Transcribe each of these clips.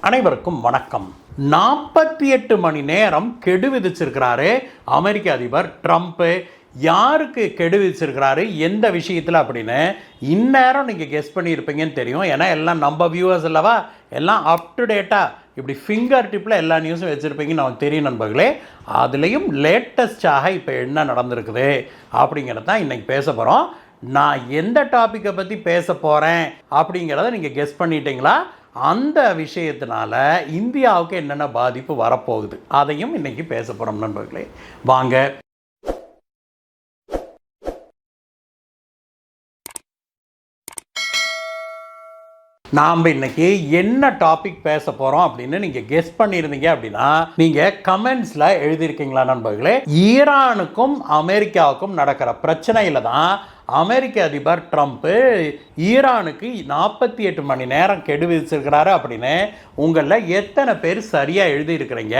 அனைவருக்கும் வணக்கம். 48 மணி நேரம் கெடு விதிச்சிருக்கிறாரு அமெரிக்க அதிபர் ட்ரம்ப். யாருக்கு கெடு விதிச்சிருக்கிறாரு, எந்த விஷயத்தில் அப்படின்னு இந்நேரம் நீங்கள் கெஸ் பண்ணியிருப்பீங்கன்னு தெரியும். ஏன்னா எல்லாம் நம்ம வியூவர்ஸ் அல்லவா, எல்லாம் அப் டு டேட்டாக இப்படி ஃபிங்கர் டிப்பில் எல்லா நியூஸும் வச்சுருப்பீங்கன்னு நமக்கு தெரியும் நண்பர்களே. அதுலேயும் லேட்டஸ்டாக இப்போ என்ன நடந்திருக்குது அப்படிங்கிறது தான் இன்றைக்கி பேச போகிறோம். நான் எந்த டாப்பிக்கை பற்றி பேச போகிறேன் அப்படிங்கிறத நீங்கள் கெஸ் பண்ணிட்டீங்களா? அந்த விஷயத்தினால இந்தியாவுக்கு என்னென்ன பாதிப்பு வரப்போகுது அதையும் இன்னைக்கு பேச போகிறோம் நண்பர்களே. வாங்க. நாம் இன்னைக்கு என்ன டாபிக் பேச போகிறோம் அப்படின்னு நீங்கள் கெஸ் பண்ணியிருந்தீங்க அப்படின்னா நீங்கள் கமெண்ட்ஸில் எழுதியிருக்கீங்களா நண்பர்களே? ஈரானுக்கும் அமெரிக்காவுக்கும் நடக்கிற பிரச்சனையில் தான் அமெரிக்க அதிபர் ட்ரம்ப்பு ஈரானுக்கு 48 மணி நேரம் கெடு விதிச்சிருக்கிறாரு அப்படின்னு உங்களில் எத்தனை பேர் சரியாக எழுதியிருக்கிறீங்க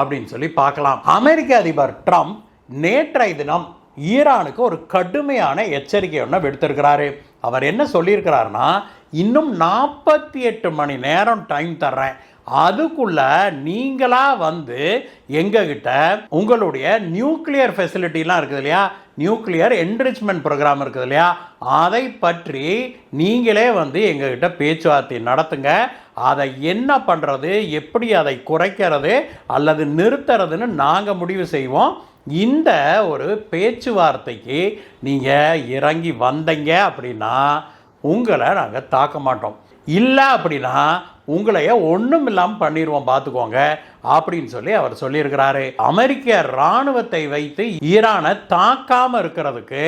அப்படின்னு சொல்லி பார்க்கலாம். அமெரிக்க அதிபர் ட்ரம்ப் நேற்றைய தினம் ஈரானுக்கு ஒரு கடுமையான எச்சரிக்கை ஒன்று விடுத்திருக்கிறாரு. அவர் என்ன சொல்லியிருக்கிறாருன்னா, இன்னும் 48 மணி நேரம் டைம் தர்றேன், அதுக்குள்ள நீங்களா வந்து எங்ககிட்ட உங்களுடைய நியூக்ளியர் ஃபெசிலிட்டிலாம் இருக்குது இல்லையா, நியூக்ளியர் என்ரிச்மெண்ட் ப்ரோக்ராம் இருக்குது இல்லையா, அதை பற்றி நீங்களே வந்து எங்ககிட்ட பேச்சுவார்த்தை நடத்துங்க. அதை என்ன பண்ணுறது, எப்படி அதை குறைக்கிறது அல்லது நிறுத்துறதுன்னு நாங்கள் முடிவு செய்வோம். இந்த ஒரு பேச்சுவார்த்தைக்கு நீங்கள் இறங்கி வந்தீங்க அப்படின்னா உங்களை நாங்கள் தாக்க மாட்டோம், இல்லை அப்படின்னா உங்களைய ஒன்றும் இல்லாமல் பண்ணிடுவோம் பார்த்துக்கோங்க அப்படின்னு சொல்லி அவர் சொல்லியிருக்கிறாரு. அமெரிக்க இராணுவத்தை வைத்து ஈரானை தாக்காமல் இருக்கிறதுக்கு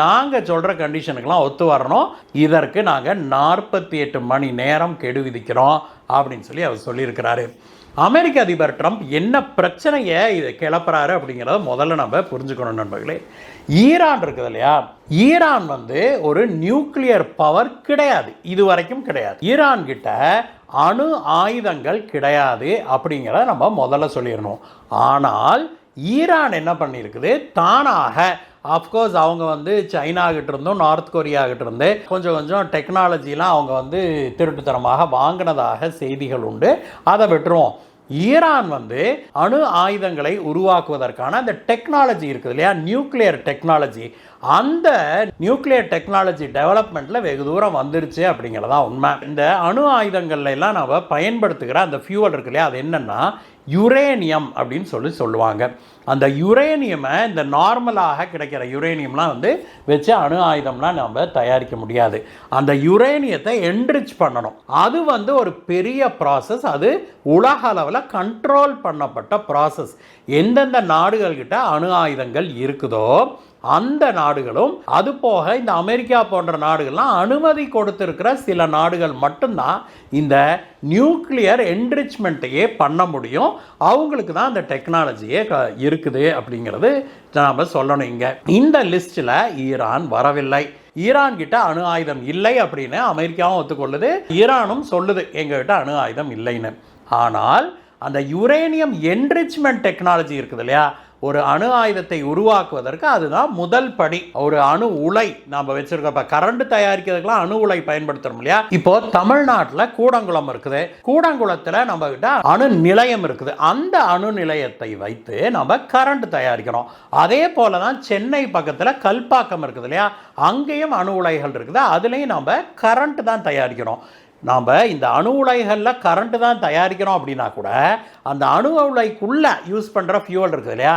நாங்கள் சொல்கிற கண்டிஷனுக்கெல்லாம் ஒத்து வரணும். இதற்கு நாங்கள் 48 மணி நேரம் கெடு விதிக்கிறோம் அப்படின்னு சொல்லி அவர் சொல்லியிருக்கிறாரு. அமெரிக்க அதிபர் ட்ரம்ப் என்ன பிரச்சனையை இதை கிளப்புறாரு அப்படிங்கிறத முதல்ல நம்ம புரிஞ்சுக்கணும் நண்பர்களே. ஈரான் இருக்குது இல்லையா, ஈரான் வந்து ஒரு நியூக்ளியர் பவர் கிடையாது, இது வரைக்கும் கிடையாது. ஈரான் கிட்ட அணு ஆயுதங்கள் கிடையாது அப்படிங்கிறத நம்ம முதல்ல சொல்லிடணும். ஆனால் ஈரான் என்ன பண்ணியிருக்குது, தானாக அஃப்கோர்ஸ் அவங்க வந்து சைனா கிட்ட இருந்தும் நார்த் கொரியா கிட்ட இருந்து கொஞ்சம் டெக்னாலஜிலாம் அவங்க வந்து திருட்டுத்தனமாக வாங்கினதாக செய்திகள் உண்டு. அதை விட்டுருவோம். ஈரான் வந்து அணு ஆயுதங்களை உருவாக்குவதற்கான அந்த டெக்னாலஜி இருக்குது இல்லையா, நியூக்ளியர் டெக்னாலஜி, அந்த நியூக்ளியர் டெக்னாலஜி டெவலப்மெண்ட்டில் வெகு தூரம் வந்துருச்சு அப்படிங்கிறதான் உண்மை. இந்த அணு ஆயுதங்கள்ல எல்லாம் நம்ம பயன்படுத்துகிற அந்த ஃபியூவல் இருக்கு இல்லையா, அது என்னென்னா யுரேனியம் அப்படின்னு சொல்லுவாங்க. அந்த யுரேனியமை இந்த நார்மலாக கிடைக்கிற யுரேனியம்லாம் வந்து வச்சு அணு ஆயுதம்லாம் நம்ம தயாரிக்க முடியாது. அந்த யுரேனியத்தை என்ரிச் பண்ணணும். அது வந்து ஒரு பெரிய ப்ராசஸ். அது உலக அளவில் கண்ட்ரோல் பண்ணப்பட்ட ப்ராசஸ். எந்தெந்த நாடுகள்கிட்ட அணு ஆயுதங்கள் இருக்குதோ அந்த நாடுகளும், அது போக இந்த அமெரிக்கா போன்ற நாடுகள்லாம் அனுமதி கொடுத்திருக்கிற சில நாடுகள் மட்டும்தான் இந்த நியூக்ளியர் என்ரிச்மெண்ட்டையே பண்ண முடியும். அவங்களுக்கு தான் அந்த டெக்னாலஜியே இருக்குது அப்படிங்கிறது நாம் சொல்லணும். இங்கே இந்த லிஸ்ட்டில் ஈரான் வரவில்லை. ஈரான் கிட்ட அணு ஆயுதம் இல்லை அப்படின்னு அமெரிக்காவும் ஒத்துக்கொள்ளுது, ஈரானும் சொல்லுது எங்ககிட்ட அணு ஆயுதம் இல்லைன்னு. ஆனால் அந்த யுரேனியம் என்ரிச்மெண்ட் டெக்னாலஜி இருக்குது இல்லையா, ஒரு அணு ஆயுதத்தை உருவாக்குவதற்கு அதுதான் முதல் படி. ஒரு அணு உலை நம்ம வச்சிருக்கோம். இப்போ கரண்ட் தயாரிக்கிறதுக்கெல்லாம் அணு உலை பயன்படுத்துறோம் இல்லையா. இப்போ தமிழ்நாட்டில் கூடங்குளம் இருக்குது, கூடங்குளத்தில் நம்ம கிட்ட அணு நிலையம் இருக்குது. அந்த அணு நிலையத்தை வைத்து நம்ம கரண்ட் தயாரிக்கிறோம். அதே போல தான் சென்னை பக்கத்தில் கல்பாக்கம் இருக்குது இல்லையா, அங்கேயும் அணு உலைகள் இருக்குது, அதுலேயும் நம்ம கரண்ட் தான் தயாரிக்கிறோம். நாம் இந்த அணு உலைகளில் கரண்ட்டு தான் தயாரிக்கிறோம் அப்படின்னா கூட அந்த அணு உலைக்குள்ளே யூஸ் பண்ணுற ஃபியூவல் இருக்குது இல்லையா,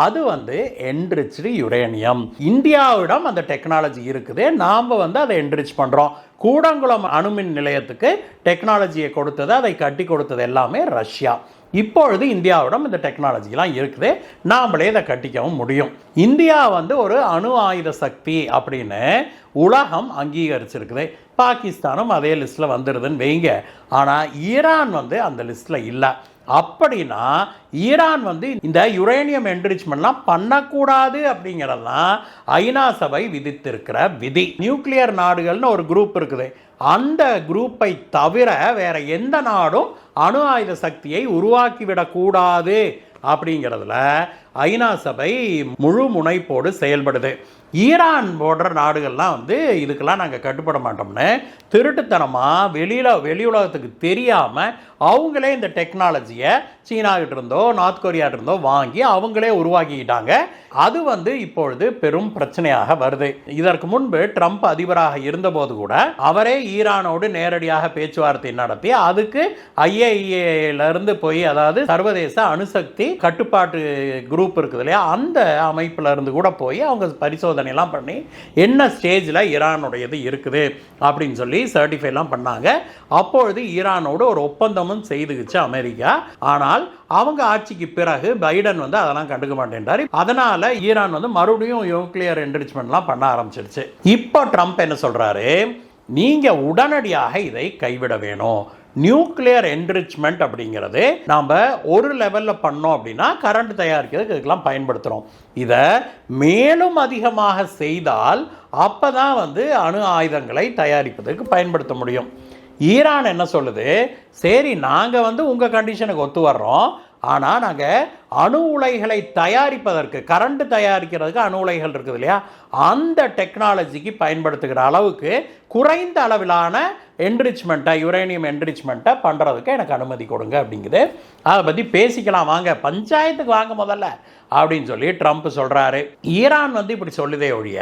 அது வந்து என்ரிச்டு யுரேனியம். இந்தியாவிடம் அந்த டெக்னாலஜி இருக்குது, நாம் வந்து அதை என்ரிச் பண்ணுறோம். கூடங்குளம் அணுமின் நிலையத்துக்கு டெக்னாலஜியை கொடுத்தது, அதை கட்டி கொடுத்தது எல்லாமே ரஷ்யா. இப்பொழுது இந்தியாவிடம் இந்த டெக்னாலஜிலாம் இருக்குது, நாமளே இதை கட்டிக்கவும் முடியும். இந்தியா வந்து ஒரு அணு ஆயுத சக்தி அப்படின்னு உலகம் அங்கீகரிச்சிருக்குது. பாகிஸ்தானும் அதே லிஸ்ட்டில் வந்துடுதுன்னு வைங்க. ஆனால் ஈரான் வந்து அந்த லிஸ்ட்டில் இல்லை. அப்படின்னா ஈரான் வந்து இந்த யுரேனியம் என்ரிச்மெண்ட்லாம் பண்ணக்கூடாது அப்படிங்கிறதெல்லாம் ஐநா சபை விதித்திருக்கிற விதி. நியூக்ளியர் நாடுகள்னு ஒரு குரூப் இருக்குது, அந்த குரூப்பை தவிர வேற எந்த நாடும் அணு ஆயுத சக்தியை உருவாக்கிவிடக்கூடாது அப்படிங்கிறதுல ஐநா சபை முழு முனைப்போடு செயல்படுது. ஈரான் போன்ற நாடுகள்லாம் இதுக்கெல்லாம் நாங்கள் கட்டுப்பட மாட்டோம்னு திருட்டுத்தனமாக வெளி உலகத்துக்கு தெரியாமல் அவங்களே இந்த டெக்னாலஜியை சீனாகிட்ட இருந்தோ நார்த் கொரியாட்ட இருந்தோ வாங்கி அவங்களே உருவாக்கிக்கிட்டாங்க. அது இப்பொழுது பெரும் பிரச்சனையாக வருது. இதற்கு முன்பு ட்ரம்ப் அதிபராக இருந்தபோது கூட அவரே ஈரானோடு நேரடியாக பேச்சுவார்த்தை நடத்தி அதுக்கு IAEA போய், அதாவது சர்வதேச அணுசக்தி கட்டுப்பாட்டு குரூப் இருக்குது இல்லையா, அந்த அமைப்புல இருந்து கூட போய் அவங்க பரிசோதனை எல்லாம் பண்ணி என்ன ஸ்டேஜில் ஈரானுடையது இருக்குது அப்படின்னு சொல்லி சர்டிஃபைலாம் பண்ணாங்க. அப்பொழுது ஈரானோடு ஒரு ஒப்பந்தமும் செய்துச்சு அமெரிக்கா. ஆனால் அவங்க ஆட்சிக்கு பிறகு பைடன் அதெல்லாம் கண்டுக்க மாட்டேன்றார். அதனால ஈரான் மறுபடியும் நியூக்ளியர் என்ரிச்மெண்ட்லாம் பண்ண ஆரம்பிச்சிருச்சு. இப்போ ட்ரம்ப் என்ன சொல்றாரு, நீங்க உடனடியாக இதை கைவிட வேணும். நியூக்ளியர் என்ரிச்மெண்ட் அப்படிங்கிறது நாம் ஒரு லெவலில் பண்ணோம் அப்படின்னா கரண்ட் தயாரிக்கிறதுக்கு இதுக்கெல்லாம் பயன்படுத்துகிறோம். இதை மேலும் அதிகமாக செய்தால் அப்போ தான் அணு ஆயுதங்களை தயாரிப்பதற்கு பயன்படுத்த முடியும். ஈரான் என்ன சொல்லுது, சரி நாங்கள் உங்கள் கண்டிஷனுக்கு ஒத்து வர்றோம், ஆனால் நாங்கள் அணு உலைகளை தயாரிப்பதற்கு, கரண்ட் தயாரிக்கிறதுக்கு அணு உலைகள் இருக்குது இல்லையா, அந்த டெக்னாலஜிக்கு பயன்படுத்துகிற அளவுக்கு குறைந்த அளவிலான என்ரிச்மெண்ட்டை, யுரேனியம் என்ரிச்மெண்ட்டை பண்ணுறதுக்கு எனக்கு அனுமதி கொடுங்க அப்படிங்குது. அதை பற்றி பேசிக்கலாம் வாங்க, பஞ்சாயத்துக்கு வாங்க முதல்ல அப்படின்னு சொல்லி ட்ரம்ப் சொல்கிறாரு. ஈரான் இப்படி சொல்லுதே ஒழிய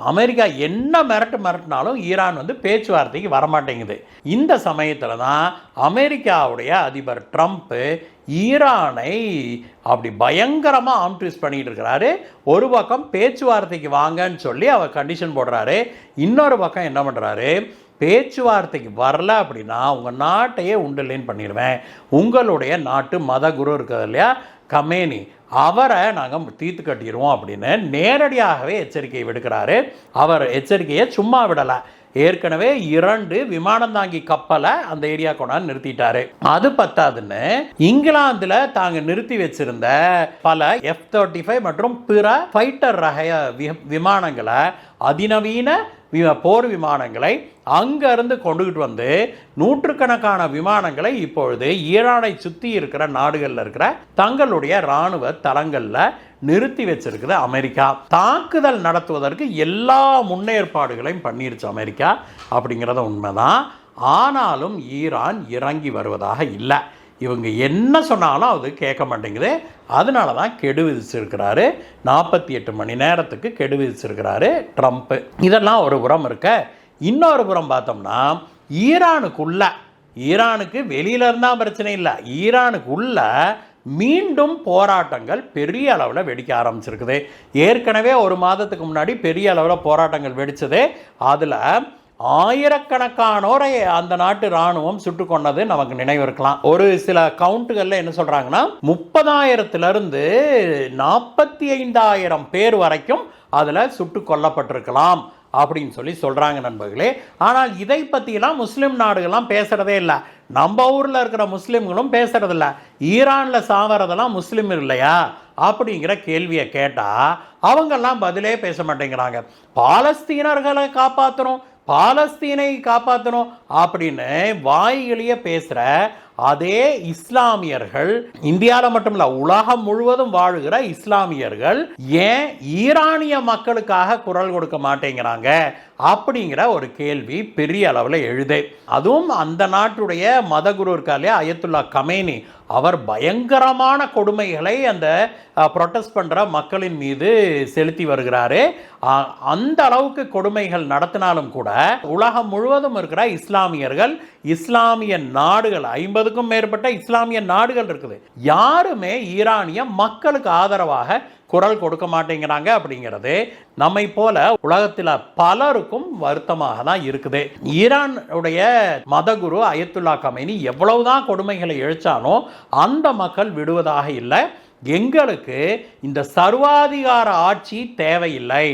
அமெரிக்கா என்ன மிரட்டினாலும் ஈரான் பேச்சுவார்த்தைக்கு வரமாட்டேங்குது. இந்த சமயத்தில் தான் அமெரிக்காவுடைய அதிபர் ட்ரம்ப் ஈரானை அப்படி பயங்கரமாக ஆம்ட்விஸ்ட் பண்ணிட்டு இருக்கிறாரு. ஒரு பக்கம் பேச்சுவார்த்தைக்கு வாங்கன்னு சொல்லி அவர் கண்டிஷன் போடுறாரு, இன்னொரு பக்கம் என்ன பண்ணுறாரு, பேச்சுவார்த்தைக்கு வரல அப்படின்னா உங்கள் நாட்டையே உண்டல்லேன்னு பண்ணிடுவேன். உங்களுடைய நாட்டு மத குரு இருக்கிறது இல்லையா கமேனி, அவரை நாங்கள் தீர்த்து கட்டிடுவோம் அப்படின்னு நேரடியாகவே எச்சரிக்கை விடுக்கிறாரு. அவர் எச்சரிக்கையை சும்மா விடலை, ஏற்கனவே 2 விமானம் தாங்கி கப்பலை அந்த ஏரியா கொண்டாந்து நிறுத்திட்டாரு. அது பத்தாதுன்னு இங்கிலாந்துல தாங்க நிறுத்தி வச்சிருந்த பல F-35 மற்றும் பிற ஃபைட்டர் ரக விமானங்களை, அதிநவீன போர் விமானங்களை அங்கிருந்து கொண்டுகிட்டு நூற்றுக்கணக்கான விமானங்களை இப்பொழுது ஈரானை சுற்றி இருக்கிற நாடுகளில் இருக்கிற தங்களுடைய இராணுவ தளங்களில் நிறுத்தி வச்சிருக்குது அமெரிக்கா. தாக்குதல் நடத்துவதற்கு எல்லா முன்னேற்பாடுகளையும் பண்ணிருச்சு அமெரிக்கா அப்படிங்கிறத உண்மைதான். ஆனாலும் ஈரான் இறங்கி வருவதாக இல்லை. இவங்க என்ன சொன்னாலும் அது கேட்க மாட்டேங்குது. அதனால தான் கெடு விதிச்சிருக்கிறாரு. 48 மணி நேரத்துக்கு கெடு விதிச்சிருக்கிறாரு ட்ரம்ப்பு. இதெல்லாம் ஒரு புறம் இருக்க, இன்னொரு புறம் பார்த்தோம்னா ஈரானுக்கு வெளியில இருந்தால் பிரச்சனை இல்லை, ஈரானுக்குள்ள மீண்டும் போராட்டங்கள் பெரிய அளவில் வெடிக்க ஆரம்பிச்சிருக்குது. ஏற்கனவே ஒரு மாதத்துக்கு முன்னாடி பெரிய அளவில் போராட்டங்கள் வெடிச்சது. அதில் ஆயிரக்கணக்கானோரை அந்த நாட்டு இராணுவம் சுட்டு கொண்டது நமக்கு நினைவு இருக்கலாம். ஒரு சில கவுண்ட்டுகளில் என்ன சொல்றாங்கன்னா 30,000 45,000 பேர் வரைக்கும் அதில் சுட்டு கொல்லப்பட்டிருக்கலாம் அப்படின்னு சொல்லி சொல்றாங்க நண்பர்களே. ஆனால் இதை பற்றிலாம் முஸ்லீம் நாடுகள்லாம் பேசுறதே இல்லை. நம்ம ஊரில் இருக்கிற முஸ்லீம்களும் பேசுறதில்ல. ஈரானில் சாவறதெல்லாம் முஸ்லீம் இல்லையா அப்படிங்கிற கேள்வியை கேட்டால் அவங்கெல்லாம் பதிலே பேச மாட்டேங்கிறாங்க. பாலஸ்தீனர்களை காப்பாற்றணும், பாலஸ்தீனை காப்பாற்றணும் அப்படின்னு வாய்களையே பேசுகிற அதே இஸ்லாமியர்கள், இந்தியாவில் மட்டும் இல்லை உலகம் முழுவதும் வாழுகிற இஸ்லாமியர்கள் ஏன் ஈரானிய மக்களுக்காக குரல் கொடுக்க மாட்டேங்கிறாங்க அப்படிங்கிற ஒரு கேள்வி பெரிய அளவில் எழுது. அதுவும் அந்த நாட்டுடைய மதகுரு இருக்காலே அயத்துல்லா கமேனி, அவர் பயங்கரமான கொடுமைகளை அந்த ப்ரொட்டஸ்ட் பண்ணுற மக்களின் மீது செலுத்தி வருகிறாரு. அந்த அளவுக்கு கொடுமைகள் நடத்தினாலும் கூட உலகம் முழுவதும் இருக்கிற இஸ்லாமியர்கள், இஸ்லாமிய நாடுகள், 50க்கும் மேற்பட்ட இஸ்லாமிய நாடுகள் இருக்குது, யாருமே ஈரானிய மக்களுக்கு ஆதரவாக குரல் கொடுக்க மாட்டேங்கிறாங்க. அப்படிங்கிறது நம்மை போல உலகத்தில் பலருக்கும் வருத்தமாக தான் இருக்குது. ஈரானுடைய மதகுரு அயத்துல்லா கமேனி எவ்வளவுதான் கொடுமைகளை இழைச்சாலும் அந்த மக்கள் விடுவதாக இல்லை. எங்களுக்கு இந்த சர்வாதிகார ஆட்சி தேவையில்லை,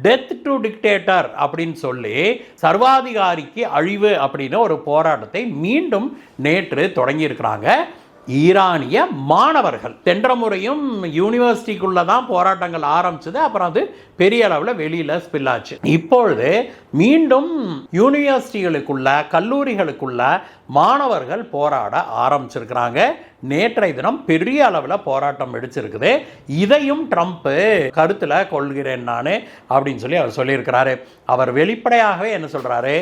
டெத் டு டிக்டேட்டர் அப்படின்னு சொல்லி சர்வாதிகாரிக்கு அழிவு அப்படின்னு ஒரு போராட்டத்தை மீண்டும் நேற்று தொடங்கி இருக்கிறாங்க. ஈரானிய மாணவர்கள். சென்ற முறையும் யூனிவர்சிட்டிக்குள்ள தான் போராட்டங்கள் ஆரம்பிச்சது, அப்புறம் அது பெரிய அளவில் வெளியில் ஸ்பில் ஆச்சு. இப்பொழுது மீண்டும் யூனிவர்சிட்டிகளுக்குள்ள கல்லூரிகளுக்குள்ள மாணவர்கள் போராட ஆரம்பிச்சிருக்கிறாங்க. நேற்றைய தினம் பெரிய அளவில் போராட்டம் வெடிச்சிருக்குது. இதையும் ட்ரம்ப் கருத்தில் கொள்கிறேன் நான் அப்படின்னு சொல்லி அவர் சொல்லியிருக்கிறாரு. அவர் வெளிப்படையாகவே என்ன சொல்கிறாரு,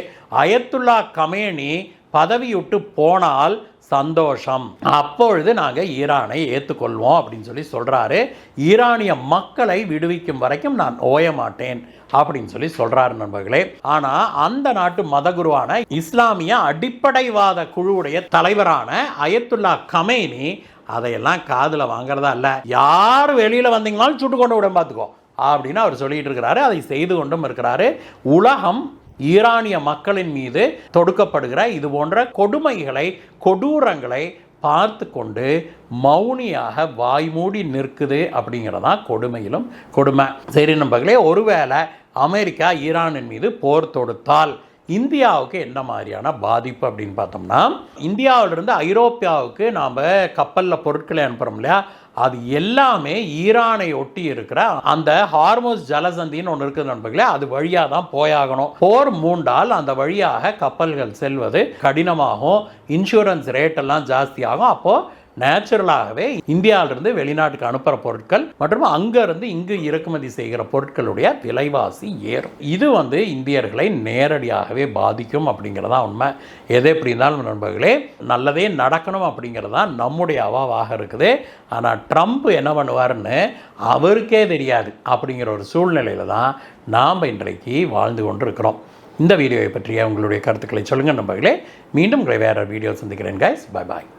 அயத்துல்லா கமேனி பதவியுட்டு போனால் சந்தோஷம், அப்பொழுது நாங்கள் ஈரானை ஏற்றுக்கொள்வோம் அப்படின்னு சொல்லி சொல்கிறாரு. ஈரானிய மக்களை விடுவிக்கும் வரைக்கும் நான் ஓய மாட்டேன் அப்படின்னு சொல்லி சொல்கிறாரு நண்பர்களே. ஆனால் அந்த நாட்டு மதகுருவான இஸ்லாமிய அடிப்படைவாத குழுவுடைய தலைவரான அயத்துல்லா கமேனி அதையெல்லாம் காதில் வாங்குறதா இல்லை. யார் வெளியில் வந்தீங்கனாலும் சுட்டு கொண்டு விட பார்த்துக்கோ அப்படின்னு அவர் சொல்லிட்டு இருக்கிறாரு. அதை செய்து கொண்டும் இருக்கிறாரு. உலகம் ஈரானிய மக்களின் மீது தொடுக்கப்படுகிற இது போன்ற கொடுமைகளை கொடூரங்களை பார்த்து கொண்டு மௌனியாக வாய்மூடி நிற்குது அப்படிங்கிறதான் கொடுமையிலும் கொடுமை. சரி நண்பர்களே, ஒருவேளை அமெரிக்கா ஈரானின் மீது போர் தொடுத்தால் இந்தியாவுக்கு என்ன மாதிரியான பாதிப்பு அப்படின்னு பார்த்தோம்னா, இந்தியாவிலிருந்து ஐரோப்பியாவுக்கு நாம் கப்பலில் பொருட்களை அனுப்புகிறோம் இல்லையா, அது எல்லாமே ஈரானை ஒட்டி இருக்கிற அந்த ஹார்மோஸ் ஜலசந்தின்னு ஒன்று இருக்குது நண்பர்களே, அது வழியாக தான் போயாகணும். போர் மூண்டால் அந்த வழியாக கப்பல்கள் செல்வது கடினமாகும், இன்சூரன்ஸ் ரேட் எல்லாம் ஜாஸ்தியாகும். அப்போது நேச்சுரலாகவே இந்தியாவிலிருந்து வெளிநாட்டுக்கு அனுப்புகிற பொருட்கள் மற்றும் அங்கேருந்து இங்கு இறக்குமதி செய்கிற பொருட்களுடைய விலைவாசி ஏறும். இது இந்தியர்களை நேரடியாகவே பாதிக்கும் அப்படிங்கிறதா உண்மை. எது எப்படி இருந்தாலும் நண்பர்களே, நல்லதே நடக்கணும் அப்படிங்கிறதான் நம்முடைய அவாவாக இருக்குது. ஆனால் ட்ரம்ப் என்ன பண்ணுவார்னு அவருக்கே தெரியாது. அப்படிங்கிற ஒரு சூழ்நிலையில் தான் நாம் இன்றைக்கு வாழ்ந்து கொண்டு இருக்கிறோம். இந்த வீடியோவை பற்றிய உங்களுடைய கருத்துக்களை சொல்லுங்கள் நண்பர்களே. மீண்டும் உங்களை வேறு வீடியோ சந்திக்கிறேன் கைஸ். Bye bye.